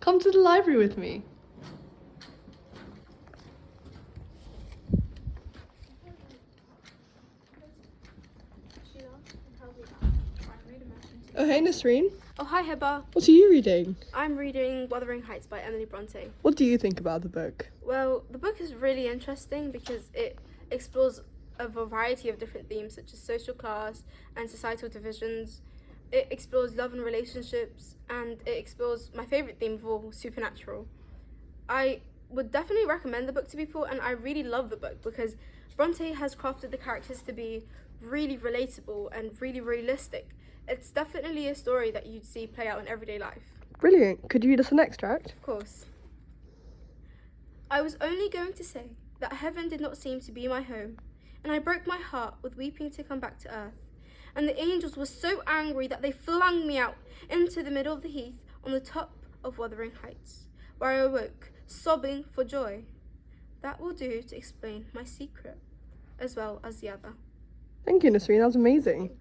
Come to the library with me. Oh, hey, Nasreen. Oh, hi, Hiba. What are you reading? I'm reading Wuthering Heights by Emily Bronte. What do you think about the book? Well, the book is really interesting because it explores a variety of different themes such as social class and societal divisions. It explores love and relationships, and it explores my favourite theme of all, supernatural. I would definitely recommend the book to people, and I really love the book because Bronte has crafted the characters to be really relatable and really realistic. It's definitely a story that you'd see play out in everyday life. Brilliant. Could you read us an extract? Of course. I was only going to say that heaven did not seem to be my home, and I broke my heart with weeping to come back to earth. And the angels were so angry that they flung me out into the middle of the heath on the top of Wuthering Heights, where I awoke, sobbing for joy. That will do to explain my secret, as well as the other. Thank you, Nasreen. That was amazing.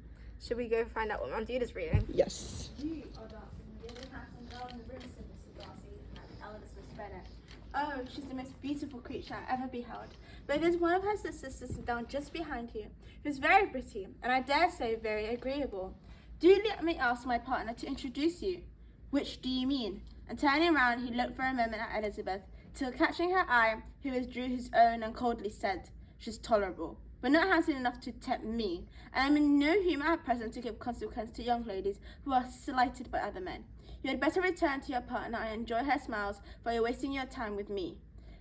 Should we go find out what Manduda's reading? Yes. You are dancing with the handsome girl in the room, said Mr. Darcy and Elizabeth Bennet. Oh, she's the most beautiful creature I ever beheld. But there's one of her sisters sitting down just behind you, who's very pretty, and I dare say very agreeable. Do let me ask my partner to introduce you. Which do you mean? And turning round, he looked for a moment at Elizabeth, till catching her eye, he withdrew his own and coldly said, "She's tolerable, but not handsome enough to tempt me, and I'm in no humour at present to give consequence to young ladies who are slighted by other men. You had better return to your partner and enjoy her smiles, for you're wasting your time with me."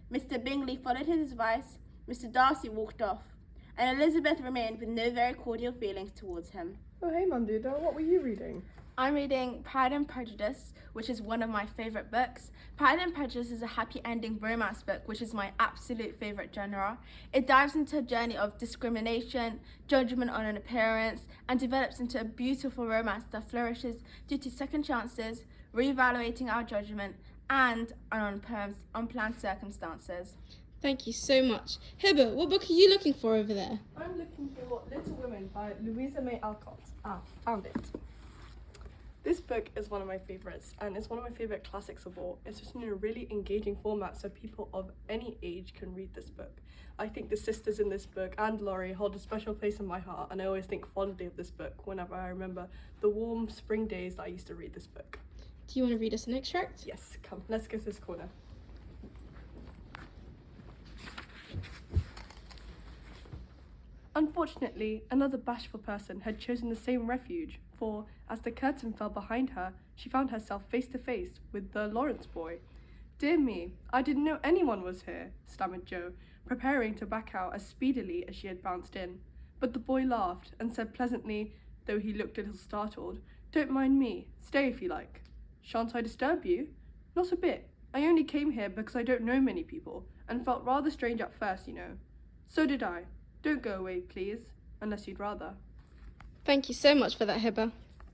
Mr. Bingley followed his advice, Mr. Darcy walked off, and Elizabeth remained with no very cordial feelings towards him. Oh, hey, Manduda. What were you reading? I'm reading Pride and Prejudice, which is one of my favourite books. Pride and Prejudice is a happy ending romance book, which is my absolute favourite genre. It dives into a journey of discrimination, judgment on an appearance, and develops into a beautiful romance that flourishes due to second chances, reevaluating our judgment, and unplanned circumstances. Thank you so much. Hibbert, what book are you looking for over there? I'm looking for Little Women by Louisa May Alcott. Found it. This book is one of my favourites, and it's one of my favourite classics of all. It's written in a really engaging format so people of any age can read this book. I think the sisters in this book and Laurie hold a special place in my heart, and I always think fondly of this book whenever I remember the warm spring days that I used to read this book. Do you want to read us an extract? Yes, come, let's go to this corner. Unfortunately, another bashful person had chosen the same refuge, for, as the curtain fell behind her, she found herself face to face with the Lawrence boy. "Dear me, I didn't know anyone was here," stammered Jo, preparing to back out as speedily as she had bounced in. But the boy laughed and said pleasantly, though he looked a little startled, "Don't mind me. Stay if you like." "Shan't I disturb you?" "Not a bit. I only came here because I don't know many people, and felt rather strange at first, you know." "So did I. Don't go away, please, unless you'd rather." Thank you so much for that, Hibbert.